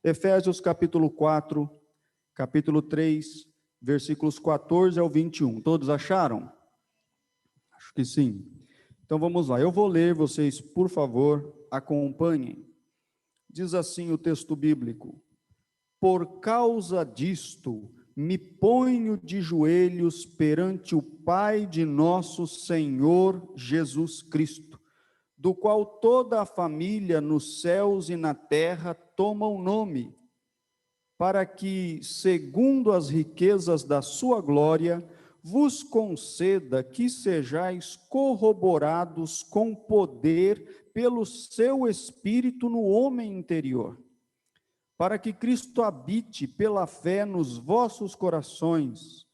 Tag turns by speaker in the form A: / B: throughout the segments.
A: Efésios capítulo 4, capítulo 3, versículos 14 ao 21. Todos acharam? Acho que sim. Então vamos lá, eu vou ler, vocês, por favor, acompanhem. Diz assim o texto bíblico: por causa disto, me ponho de joelhos perante o Pai de nosso Senhor Jesus Cristo, do qual toda a família nos céus e na terra toma o nome, para que, segundo as riquezas da sua glória, vos conceda que sejais corroborados com poder pelo seu Espírito no homem interior, para que Cristo habite pela fé nos vossos corações,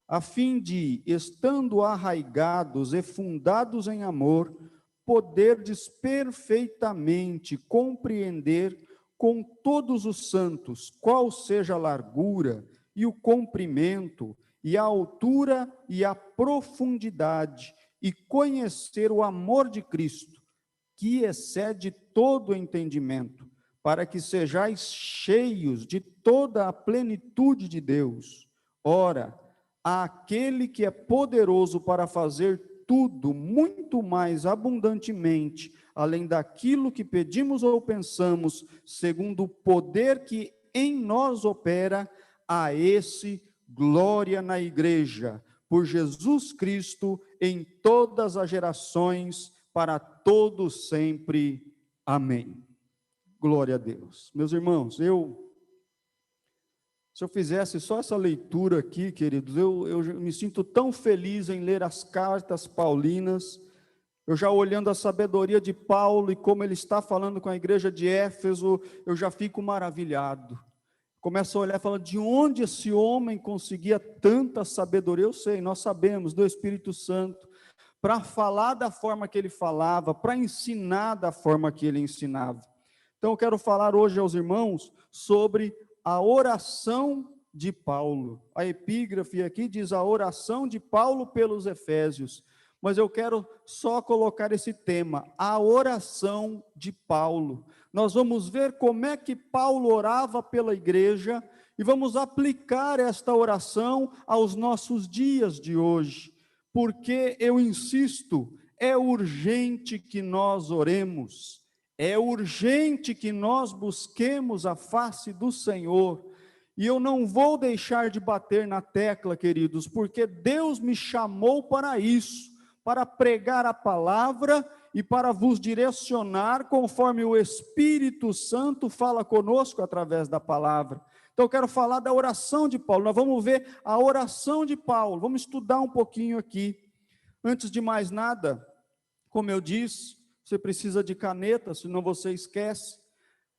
A: a fim de, estando arraigados e fundados em amor, poderdes perfeitamente compreender com todos os santos qual seja a largura e o comprimento e a altura e a profundidade, e conhecer o amor de Cristo, que excede todo entendimento, para que sejais cheios de toda a plenitude de Deus. Ora, àquele que é poderoso para fazer tudo muito mais abundantemente, além daquilo que pedimos ou pensamos, segundo o poder que em nós opera, a esse glória na igreja, por Jesus Cristo, em todas as gerações, para todos sempre. Amém. Glória a Deus. Meus irmãos, se eu fizesse só essa leitura aqui, queridos, eu me sinto tão feliz em ler as cartas paulinas, eu já olhando a sabedoria de Paulo e como ele está falando com a igreja de Éfeso, eu já fico maravilhado. Começo a olhar e falar, de onde esse homem conseguia tanta sabedoria? Eu sei, nós sabemos, do Espírito Santo, para falar da forma que ele falava, para ensinar da forma que ele ensinava. Então eu quero falar hoje aos irmãos sobre a oração de Paulo. A epígrafe aqui diz a oração de Paulo pelos Efésios, mas eu quero só colocar esse tema, a oração de Paulo. Nós vamos ver como é que Paulo orava pela igreja e vamos aplicar esta oração aos nossos dias de hoje, porque eu insisto, é urgente que nós oremos. É urgente que nós busquemos a face do Senhor, e eu não vou deixar de bater na tecla, queridos, porque Deus me chamou para isso, para pregar a palavra e para vos direcionar conforme o Espírito Santo fala conosco através da palavra. Então eu quero falar da oração de Paulo, nós vamos ver a oração de Paulo, vamos estudar um pouquinho aqui. Antes de mais nada, como eu disse, você precisa de caneta, senão você esquece.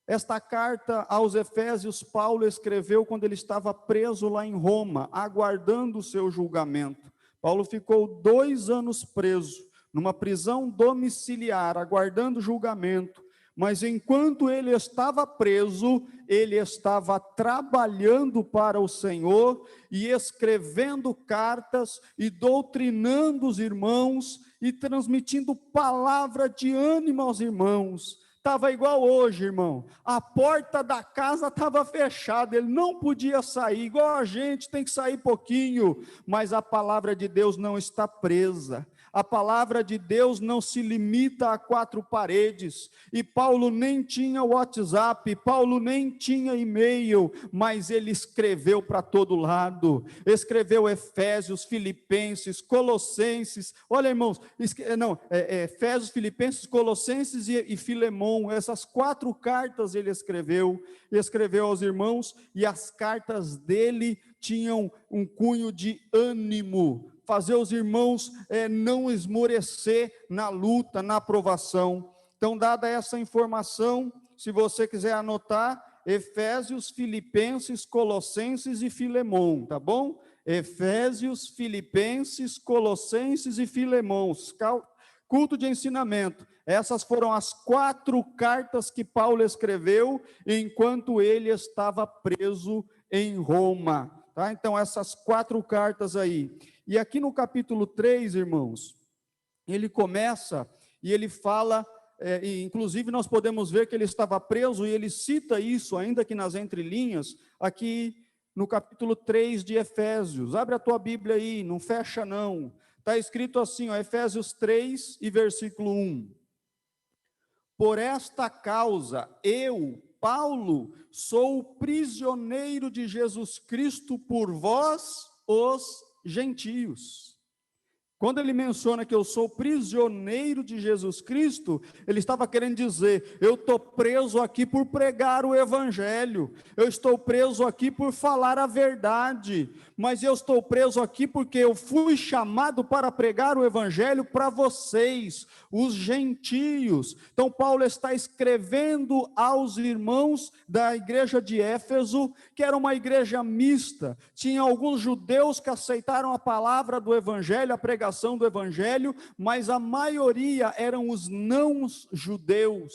A: Esta carta aos Efésios, Paulo escreveu quando ele estava preso lá em Roma, aguardando o seu julgamento. Paulo ficou 2 anos preso, numa prisão domiciliar, aguardando julgamento. Mas enquanto ele estava preso, ele estava trabalhando para o Senhor e escrevendo cartas e doutrinando os irmãos e transmitindo palavra de ânimo aos irmãos. Estava igual hoje, irmão, a porta da casa estava fechada, ele não podia sair, igual a gente tem que sair pouquinho, mas a palavra de Deus não está presa. A palavra de Deus não se limita a 4 paredes, e Paulo nem tinha WhatsApp, Paulo nem tinha e-mail, mas ele escreveu para todo lado, escreveu Efésios, Filipenses, Colossenses, olha irmãos, Efésios, Filipenses, Colossenses e Filemon, essas 4 cartas ele escreveu aos irmãos, e as cartas dele tinham um cunho de ânimo, fazer os irmãos não esmorecer na luta, na provação. Então, dada essa informação, se você quiser anotar, Efésios, Filipenses, Colossenses e Filemon, tá bom? Efésios, Filipenses, Colossenses e Filemon, culto de ensinamento. Essas foram as 4 cartas que Paulo escreveu enquanto ele estava preso em Roma. Tá? Então, essas 4 cartas aí. E aqui no capítulo 3, irmãos, ele começa e ele fala e inclusive nós podemos ver que ele estava preso, e ele cita isso, ainda que nas entrelinhas, aqui no capítulo 3 de Efésios. Abre a tua Bíblia aí, não fecha não. Está escrito assim, ó, Efésios 3 e versículo 1. Por esta causa, eu, Paulo, sou prisioneiro de Jesus Cristo por vós, os gentios. Quando ele menciona que eu sou prisioneiro de Jesus Cristo, ele estava querendo dizer, eu estou preso aqui por pregar o Evangelho, eu estou preso aqui por falar a verdade, mas eu estou preso aqui porque eu fui chamado para pregar o Evangelho para vocês, os gentios. Então Paulo está escrevendo aos irmãos da igreja de Éfeso, que era uma igreja mista, tinha alguns judeus que aceitaram a palavra do Evangelho, a pregação do Evangelho, mas a maioria eram os não-judeus,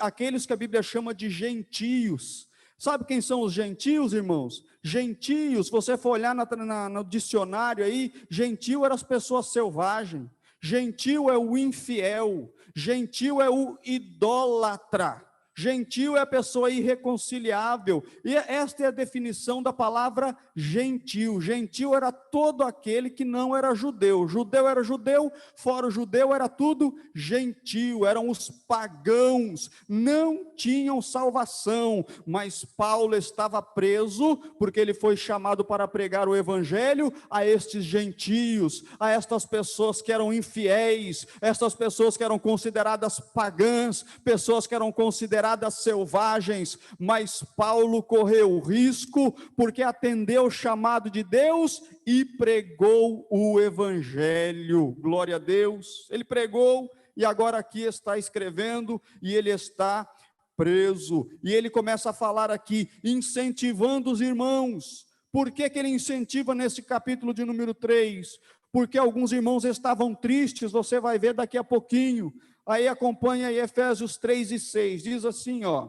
A: aqueles que a Bíblia chama de gentios. Sabe quem são os gentios, irmãos? Gentios, se você for olhar no dicionário aí, gentio eram as pessoas selvagens, gentio é o infiel, gentio é o idólatra, gentio é a pessoa irreconciliável, e esta é a definição da palavra gentil. Gentil era todo aquele que não era judeu. Judeu era judeu, fora o judeu era tudo gentil, eram os pagãos, não tinham salvação, mas Paulo estava preso, porque ele foi chamado para pregar o evangelho a estes gentios, a estas pessoas que eram infiéis, estas pessoas que eram consideradas pagãs, pessoas que eram consideradas selvagens, mas Paulo correu o risco, porque atendeu o chamado de Deus e pregou o evangelho. Glória a Deus, ele pregou, e agora aqui está escrevendo, e ele está preso, e ele começa a falar aqui, incentivando os irmãos. Por que ele incentiva nesse capítulo de número 3? Porque alguns irmãos estavam tristes, você vai ver daqui a pouquinho. Aí acompanha aí Efésios 3 e 6, diz assim, ó,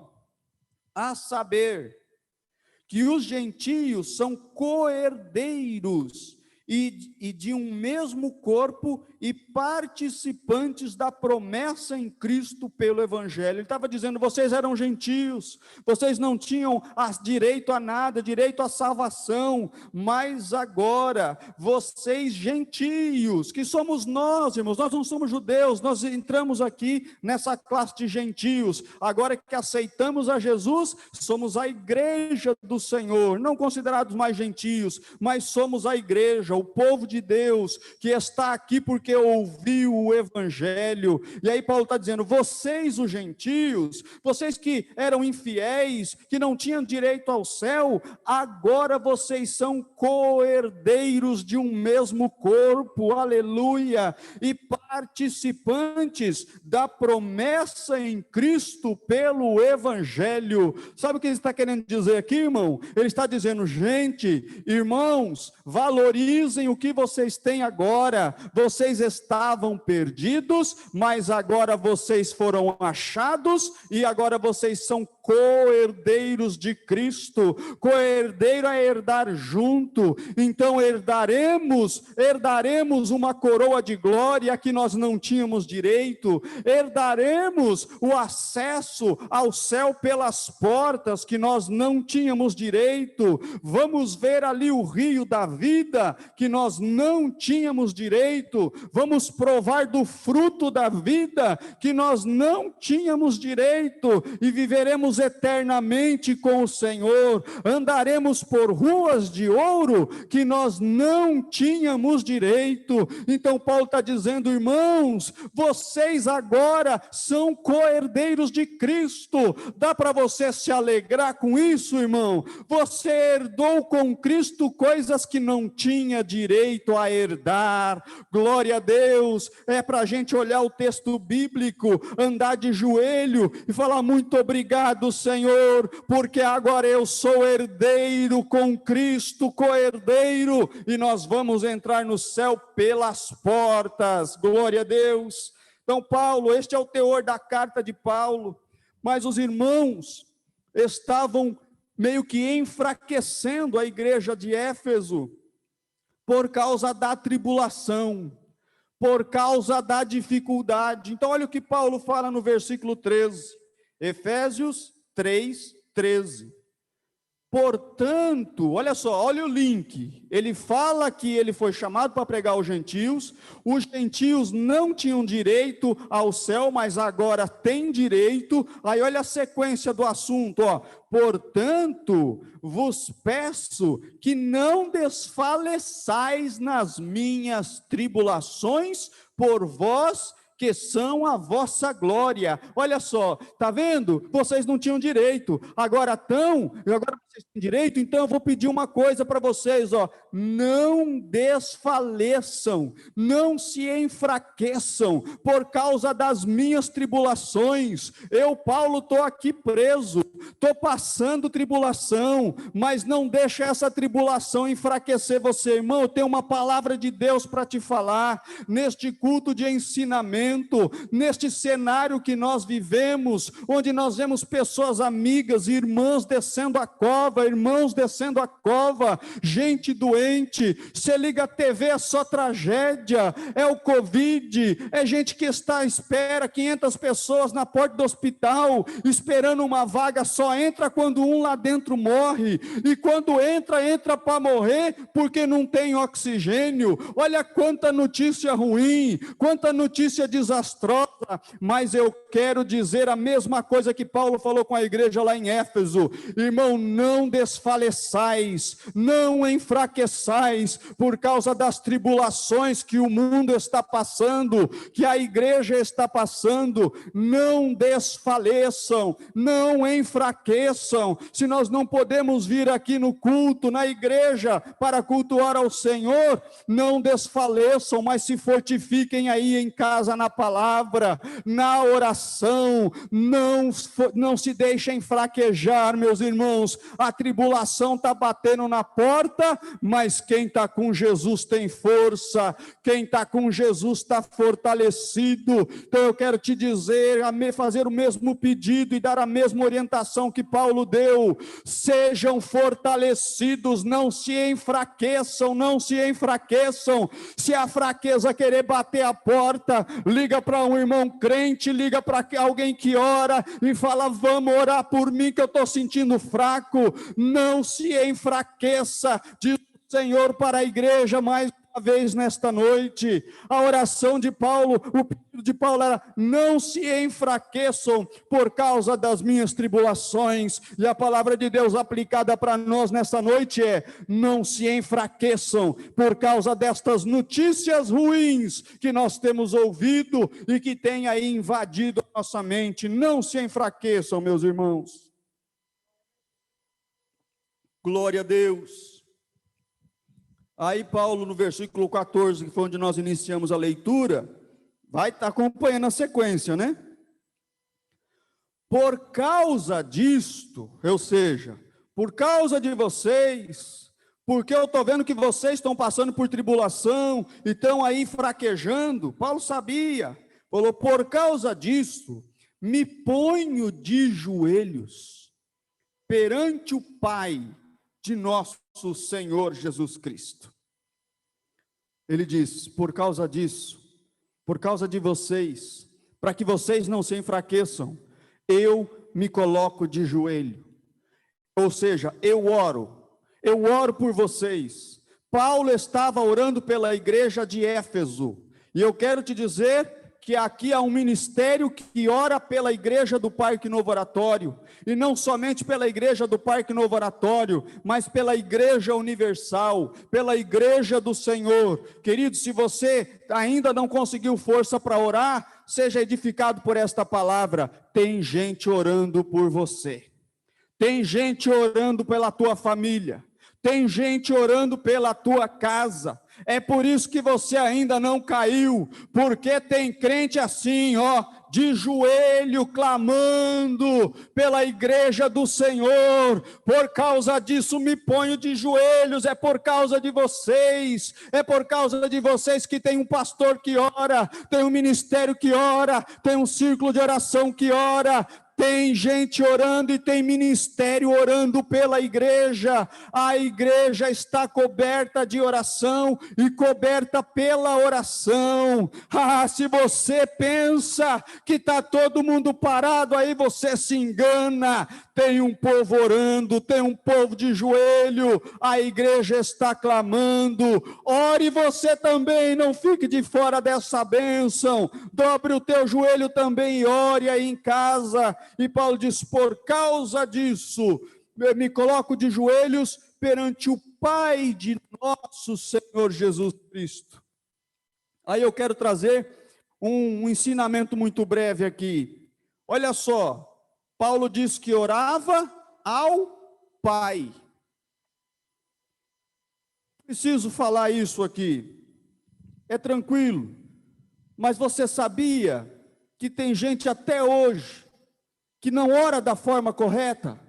A: a saber, que os gentios são coerdeiros e de um mesmo corpo e participantes da promessa em Cristo pelo Evangelho. Ele estava dizendo, vocês eram gentios, vocês não tinham direito a nada, direito à salvação, mas agora, vocês gentios, que somos nós, irmãos, nós não somos judeus, nós entramos aqui nessa classe de gentios, agora que aceitamos a Jesus, somos a igreja do Senhor, não considerados mais gentios, mas somos a igreja, o povo de Deus, que está aqui porque ouviu o Evangelho. E aí Paulo está dizendo, vocês os gentios, vocês que eram infiéis, que não tinham direito ao céu, agora vocês são co-herdeiros de um mesmo corpo, aleluia, e participantes da promessa em Cristo pelo Evangelho. Sabe o que ele está querendo dizer aqui, irmão? Ele está dizendo, gente, irmãos, valorizem o que vocês têm agora. Vocês estavam perdidos, mas agora vocês foram achados, e agora vocês são co-herdeiros de Cristo. Co-herdeiro é herdar junto, então herdaremos uma coroa de glória que nós não tínhamos direito, herdaremos o acesso ao céu pelas portas que nós não tínhamos direito, vamos ver ali o rio da vida que nós não tínhamos direito, vamos provar do fruto da vida que nós não tínhamos direito, e viveremos eternamente com o Senhor, andaremos por ruas de ouro que nós não tínhamos direito. Então Paulo está dizendo, irmãos, vocês agora são co-herdeiros de Cristo. Dá para você se alegrar com isso, irmão? Você herdou com Cristo coisas que não tinha direito a herdar. Glória a Deus. É para a gente olhar o texto bíblico, andar de joelho e falar, muito obrigado, Senhor, porque agora eu sou herdeiro com Cristo, co-herdeiro, e nós vamos entrar no céu pelas portas. Glória a Deus. Então Paulo, este é o teor da carta de Paulo, mas os irmãos estavam meio que enfraquecendo a igreja de Éfeso por causa da tribulação, por causa da dificuldade. Então, olha o que Paulo fala no versículo 13, Efésios 3, 13. Portanto, olha só, olha o link, ele fala que ele foi chamado para pregar aos gentios, os gentios não tinham direito ao céu, mas agora têm direito. Aí olha a sequência do assunto, ó. Portanto, vos peço que não desfaleçais nas minhas tribulações por vós, que são a vossa glória. Olha só, tá vendo? Vocês não tinham direito, agora vocês têm direito, então eu vou pedir uma coisa para vocês, ó, não desfaleçam, não se enfraqueçam por causa das minhas tribulações. Eu, Paulo, estou aqui preso, estou passando tribulação, mas não deixa essa tribulação enfraquecer você, irmão. Eu tenho uma palavra de Deus para te falar, neste culto de ensinamento, neste cenário que nós vivemos, onde nós vemos pessoas amigas, irmãs descendo a cova, irmãos descendo a cova, gente doente. Você liga a TV, é só tragédia, é o Covid, é gente que está à espera, 500 pessoas na porta do hospital, esperando uma vaga, só entra quando um lá dentro morre, e quando entra para morrer, porque não tem oxigênio. Olha quanta notícia ruim, quanta notícia desastrosa, mas eu quero dizer a mesma coisa que Paulo falou com a igreja lá em Éfeso: irmão, não desfaleçais, não enfraqueçais por causa das tribulações que o mundo está passando, que a igreja está passando. Não desfaleçam, não enfraqueçam. Se nós não podemos vir aqui no culto, na igreja, para cultuar ao Senhor, não desfaleçam, mas se fortifiquem aí em casa, na palavra, na oração. Não se deixem fraquejar, meus irmãos. A tribulação está batendo na porta, mas quem está com Jesus tem força, quem está com Jesus está fortalecido. Então eu quero te dizer, fazer o mesmo pedido e dar a mesma orientação que Paulo deu: sejam fortalecidos, não se enfraqueçam, não se enfraqueçam. Se a fraqueza querer bater a porta, liga para um irmão crente, liga para alguém que ora e fala: vamos orar por mim que eu estou sentindo fraco. Não se enfraqueça, diz o Senhor para a igreja mais uma vez nesta noite. A oração de Paulo, o pedido de Paulo era: não se enfraqueçam por causa das minhas tribulações. E a palavra de Deus aplicada para nós nessa noite é: não se enfraqueçam por causa destas notícias ruins que nós temos ouvido e que tem aí invadido a nossa mente. Não se enfraqueçam, meus irmãos. Glória a Deus. Aí Paulo, no versículo 14, que foi onde nós iniciamos a leitura, vai estar acompanhando a sequência, né? Por causa disto, ou seja, por causa de vocês, porque eu estou vendo que vocês estão passando por tribulação e estão aí fraquejando. Paulo sabia, falou: por causa disto, me ponho de joelhos perante o Pai de nosso Senhor Jesus Cristo. Ele diz: por causa disso, por causa de vocês, para que vocês não se enfraqueçam, eu me coloco de joelho. Ou seja, eu oro por vocês. Paulo estava orando pela igreja de Éfeso, e eu quero te dizer que aqui há um ministério que ora pela igreja do Parque Novo Oratório, e não somente pela igreja do Parque Novo Oratório, mas pela igreja universal, pela igreja do Senhor. Querido, se você ainda não conseguiu força para orar, seja edificado por esta palavra: tem gente orando por você, tem gente orando pela tua família, tem gente orando pela tua casa. É por isso que você ainda não caiu, porque tem crente assim, ó, de joelho, clamando pela igreja do Senhor. Por causa disso me ponho de joelhos. É por causa de vocês, é por causa de vocês que tem um pastor que ora, tem um ministério que ora, tem um círculo de oração que ora, Tem gente orando e tem ministério orando pela igreja. A igreja está coberta de oração e coberta pela oração. Se você pensa que está todo mundo parado, aí você se engana. Tem um povo orando, tem um povo de joelho, a igreja está clamando. Ore você também, não fique de fora dessa bênção. Dobre o teu joelho também e ore aí em casa. E Paulo diz: por causa disso, eu me coloco de joelhos perante o Pai de nosso Senhor Jesus Cristo. Aí eu quero trazer um ensinamento muito breve aqui. Olha só, Paulo diz que orava ao Pai. Preciso falar isso aqui. É tranquilo. Mas você sabia que tem gente até hoje que não ora da forma correta?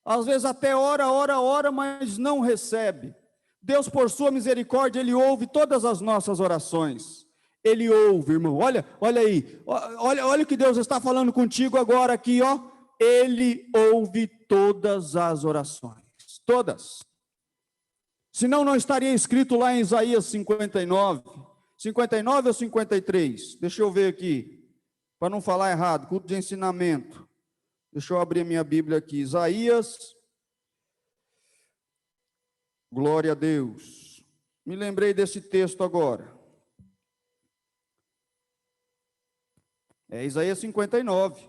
A: Às vezes até ora, mas não recebe. Deus, por sua misericórdia, Ele ouve todas as nossas orações. Ele ouve, irmão. Olha aí. Olha o que Deus está falando contigo agora aqui, ó. Ele ouve todas as orações. Todas. Senão não estaria escrito lá em Isaías 59. 59 ou 53? Deixa eu ver aqui. Para não falar errado. Culto de ensinamento. Deixa eu abrir a minha Bíblia aqui. Isaías. Glória a Deus. Me lembrei desse texto agora. É Isaías 59,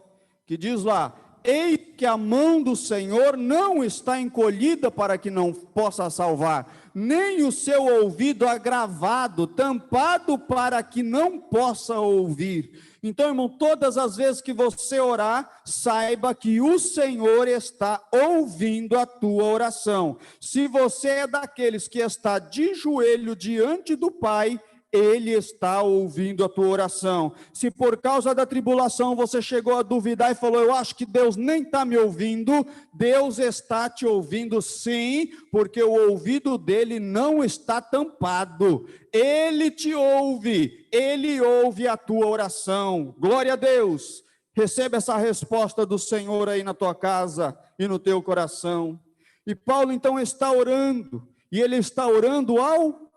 A: que diz lá: eis que a mão do Senhor não está encolhida para que não possa salvar, nem o seu ouvido agravado, tampado para que não possa ouvir. Então, irmão, todas as vezes que você orar, saiba que o Senhor está ouvindo a tua oração. Se você é daqueles que está de joelho diante do Pai, Ele está ouvindo a tua oração. Se por causa da tribulação você chegou a duvidar e falou: eu acho que Deus nem está me ouvindo, Deus está te ouvindo sim, porque o ouvido dele não está tampado. Ele te ouve, Ele ouve a tua oração. Glória a Deus. Receba essa resposta do Senhor aí na tua casa e no teu coração. E Paulo então está orando, e ele está orando ao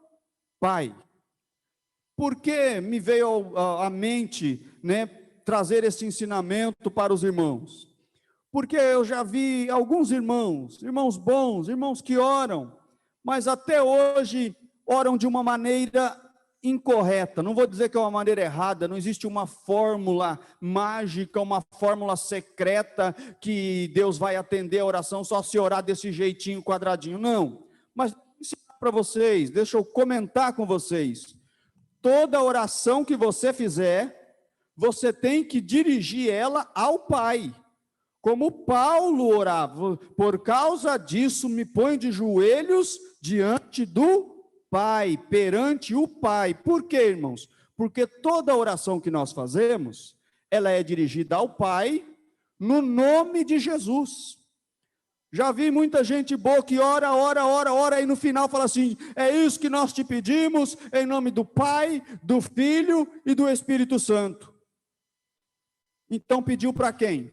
A: Pai. Por que me veio à mente, trazer esse ensinamento para os irmãos? Porque eu já vi alguns irmãos bons, irmãos que oram, mas até hoje oram de uma maneira incorreta. Não vou dizer que é uma maneira errada, não existe uma fórmula mágica, uma fórmula secreta que Deus vai atender a oração só se orar desse jeitinho quadradinho, não. Mas vou ensinar para vocês, deixa eu comentar com vocês. Toda oração que você fizer, você tem que dirigir ela ao Pai. Como Paulo orava: por causa disso me ponho de joelhos diante do Pai, perante o Pai. Por quê, irmãos? Porque toda oração que nós fazemos, ela é dirigida ao Pai, no nome de Jesus. Já vi muita gente boa que ora, e no final fala assim: é isso que nós te pedimos, em nome do Pai, do Filho e do Espírito Santo. Então pediu para quem?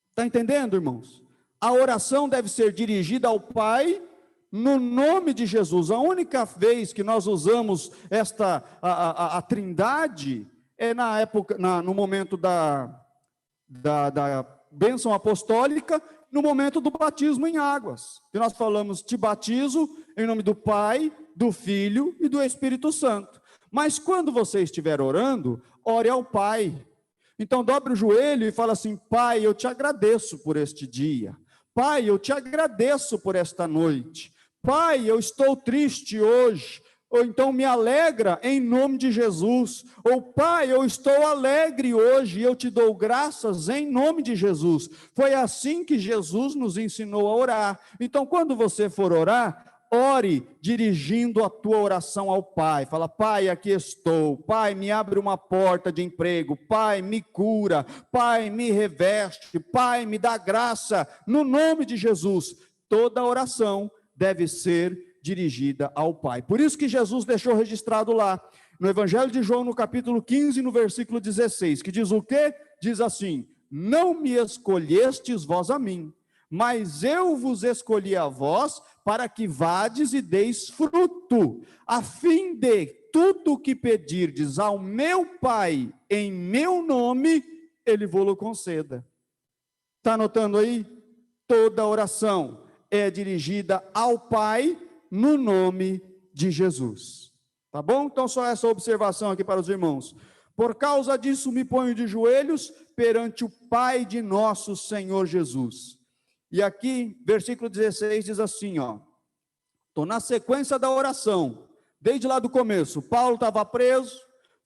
A: Está entendendo, irmãos? A oração deve ser dirigida ao Pai, no nome de Jesus. A única vez que nós usamos a trindade é na época, no momento da bênção apostólica, no momento do batismo em águas, que nós falamos: te batizo em nome do Pai, do Filho e do Espírito Santo. Mas quando você estiver orando, ore ao Pai. Então dobre o joelho e fala assim: Pai, eu te agradeço por este dia. Pai, eu te agradeço por esta noite. Pai, eu estou triste hoje. Ou então me alegra em nome de Jesus. Ou Pai, eu estou alegre hoje e eu te dou graças em nome de Jesus. Foi assim que Jesus nos ensinou a orar. Então, quando você for orar, ore dirigindo a tua oração ao Pai. Fala: Pai, aqui estou. Pai, me abre uma porta de emprego. Pai, me cura. Pai, me reveste. Pai, me dá graça. No nome de Jesus. Toda oração deve ser dirigida ao Pai. Por isso que Jesus deixou registrado lá, no Evangelho de João, no capítulo 15, no versículo 16, que diz o quê? Diz assim: não me escolhestes vós a mim, mas eu vos escolhi a vós para que vades e deis fruto, a fim de tudo o que pedirdes ao meu Pai em meu nome, ele vos conceda. Está anotando aí? Toda oração é dirigida ao Pai no nome de Jesus. Tá bom? Então, só essa observação aqui para os irmãos. Por causa disso, me ponho de joelhos perante o Pai de nosso Senhor Jesus. E aqui, versículo 16 diz assim, ó. Estou na sequência da oração. Desde lá do começo, Paulo estava preso,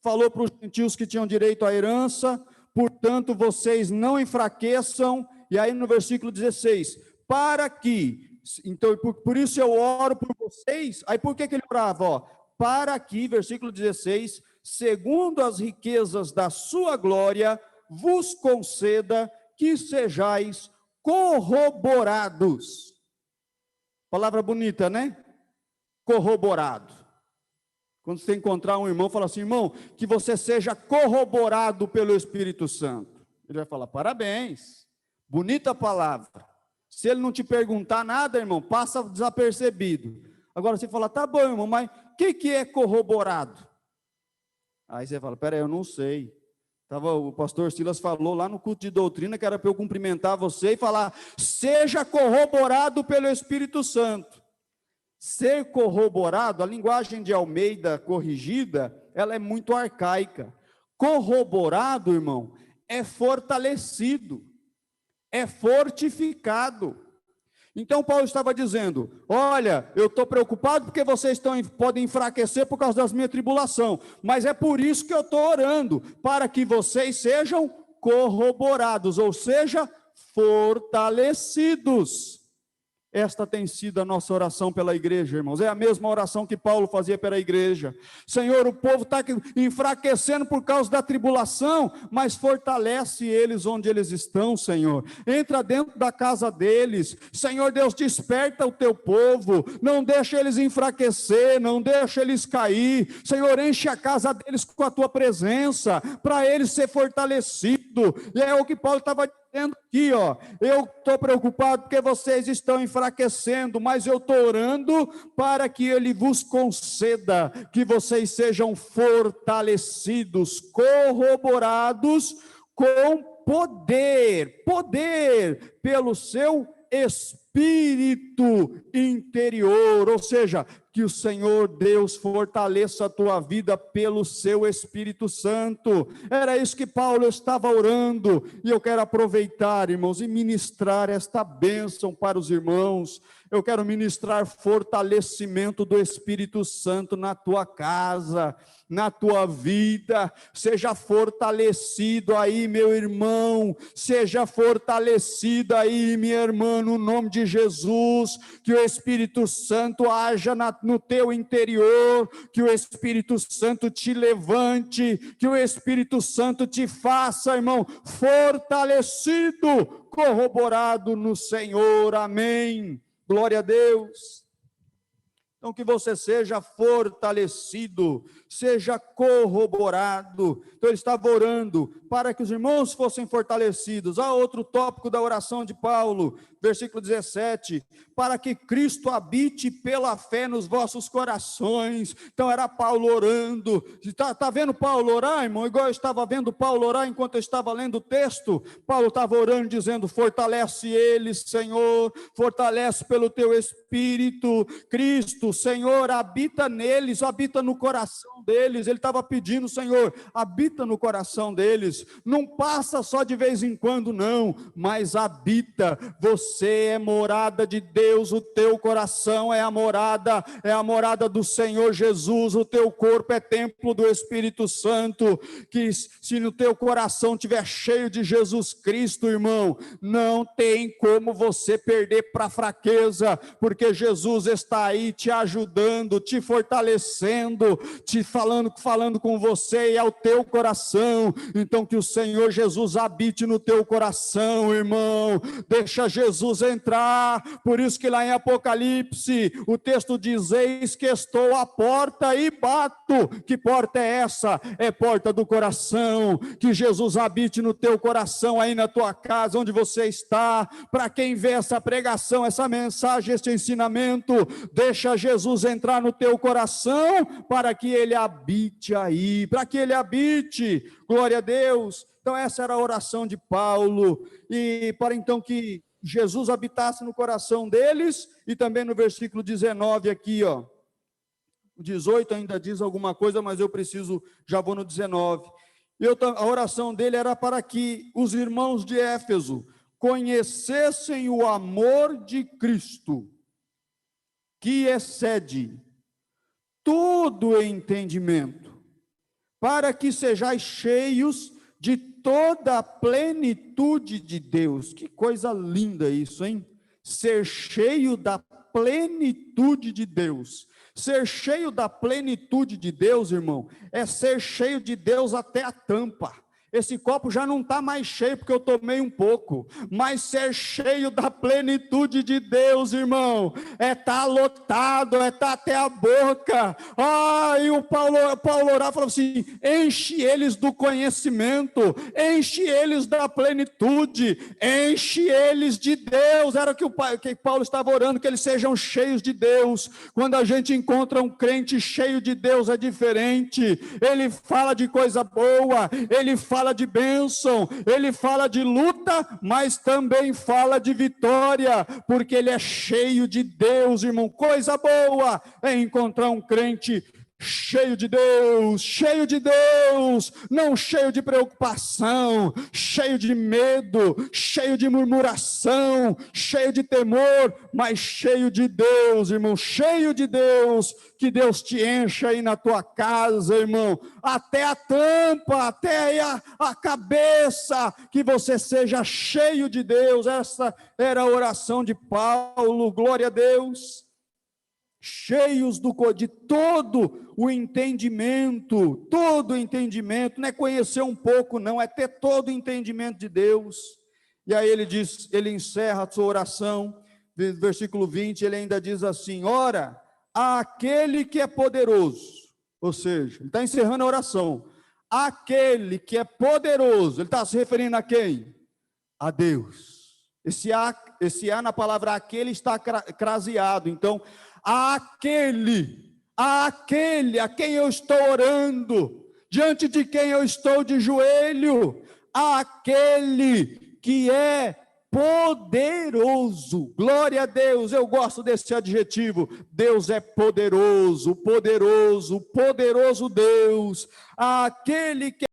A: falou para os gentios que tinham direito à herança, portanto, vocês não enfraqueçam. E aí no versículo 16, para que, então, por isso eu oro por vocês. Aí por que ele orava? Ó, para que, versículo 16, segundo as riquezas da sua glória, vos conceda que sejais corroborados. Palavra bonita, né? Corroborado. Quando você encontrar um irmão, fala assim, irmão, que você seja corroborado pelo Espírito Santo. Ele vai falar, parabéns, bonita palavra. Se ele não te perguntar nada, irmão, passa desapercebido. Agora você fala, tá bom, irmão, mas o que é corroborado? Aí você fala, peraí, eu não sei. O pastor Silas falou lá no culto de doutrina que era para eu cumprimentar você e falar, seja corroborado pelo Espírito Santo. Ser corroborado, a linguagem de Almeida corrigida, ela é muito arcaica. Corroborado, irmão, é fortalecido, é fortificado. Então Paulo estava dizendo, olha, eu estou preocupado porque vocês podem enfraquecer por causa das minhas tribulações, mas é por isso que eu estou orando, para que vocês sejam corroborados, ou seja, fortalecidos. Esta tem sido a nossa oração pela igreja, irmãos. É a mesma oração que Paulo fazia pela igreja. Senhor, o povo está enfraquecendo por causa da tribulação, mas fortalece eles onde eles estão, Senhor. Entra dentro da casa deles. Senhor Deus, desperta o teu povo. Não deixa eles enfraquecer, não deixa eles cair. Senhor, enche a casa deles com a tua presença, para eles ser fortalecido. E é o que Paulo estava dizendo aqui, ó, eu estou preocupado porque vocês estão enfraquecendo, mas eu estou orando para que ele vos conceda que vocês sejam fortalecidos, corroborados com poder pelo seu espírito interior, ou seja, que o Senhor Deus fortaleça a tua vida pelo seu Espírito Santo. Era isso que Paulo estava orando, e eu quero aproveitar, irmãos, e ministrar esta bênção para os irmãos. Eu quero ministrar fortalecimento do Espírito Santo na tua casa, na tua vida. Seja fortalecido aí, meu irmão, seja fortalecida aí, minha irmã, no nome de Jesus, que o Espírito Santo haja no teu interior, que o Espírito Santo te levante, que o Espírito Santo te faça, irmão, fortalecido, corroborado no Senhor, amém. Glória a Deus. Então, que você seja fortalecido, seja corroborado. Então, ele estava orando para que os irmãos fossem fortalecidos. Há outro tópico da oração de Paulo, versículo 17, para que Cristo habite pela fé nos vossos corações. Então, era Paulo orando. Está vendo Paulo orar, irmão? Igual eu estava vendo Paulo orar enquanto eu estava lendo o texto. Paulo estava orando, dizendo, fortalece eles, Senhor, fortalece pelo teu Espírito. Cristo, Senhor, habita neles, habita no coração deles. Ele estava pedindo, Senhor, habita no coração deles. Não passa só de vez em quando, não, mas habita. Você é morada de Deus, o teu coração é a morada do Senhor Jesus, o teu corpo é templo do Espírito Santo, que se no teu coração estiver cheio de Jesus Cristo, irmão, não tem como você perder para a fraqueza, porque Jesus está aí te ajudando, te fortalecendo, te falando com você e ao teu coração. Então que o Senhor Jesus habite no teu coração, irmão. Deixa Jesus Jesus entrar. Por isso que lá em Apocalipse, o texto diz: eis que estou à porta e bato. Que porta é essa? É porta do coração. Que Jesus habite no teu coração, aí na tua casa, onde você está. Para quem vê essa pregação, essa mensagem, este ensinamento, deixa Jesus entrar no teu coração, para que ele habite aí, para que ele habite. Glória a Deus. Então essa era a oração de Paulo, e para então que Jesus habitasse no coração deles. E também no versículo 19 aqui, ó, o 18 ainda diz alguma coisa, mas eu preciso, já vou no 19. A oração dele era para que os irmãos de Éfeso conhecessem o amor de Cristo, que excede todo entendimento, para que sejais cheios de toda a plenitude de Deus. Que coisa linda isso, hein? Ser cheio da plenitude de Deus. Ser cheio da plenitude de Deus, irmão, é ser cheio de Deus até a tampa. Esse copo já não está mais cheio porque eu tomei um pouco, mas ser cheio da plenitude de Deus, irmão, é estar lotado, é estar até a boca. E o Paulo orava e falou assim: enche eles do conhecimento, enche eles da plenitude, enche eles de Deus. Era o que Paulo estava orando, que eles sejam cheios de Deus. Quando a gente encontra um crente cheio de Deus, é diferente. Ele fala de coisa boa, ele fala de bênção, ele fala de luta, mas também fala de vitória, porque ele é cheio de Deus, irmão. Coisa boa é encontrar um crente cheio de Deus, não cheio de preocupação, cheio de medo, cheio de murmuração, cheio de temor, mas cheio de Deus, irmão, cheio de Deus. Que Deus te encha aí na tua casa, irmão, até a tampa, até a cabeça, que você seja cheio de Deus. Essa era a oração de Paulo, glória a Deus. Cheios de todo o entendimento, não é conhecer um pouco, não, é ter todo o entendimento de Deus. E aí ele encerra a sua oração, versículo 20, ele ainda diz assim: ora, aquele que é poderoso, ou seja, ele está encerrando a oração, aquele que é poderoso, ele está se referindo a quem? A Deus. Esse A na palavra aquele está craseado, então, aquele a quem eu estou orando, diante de quem eu estou de joelho, aquele que é poderoso. Glória a Deus, eu gosto desse adjetivo. Deus é poderoso, poderoso, poderoso Deus, aquele que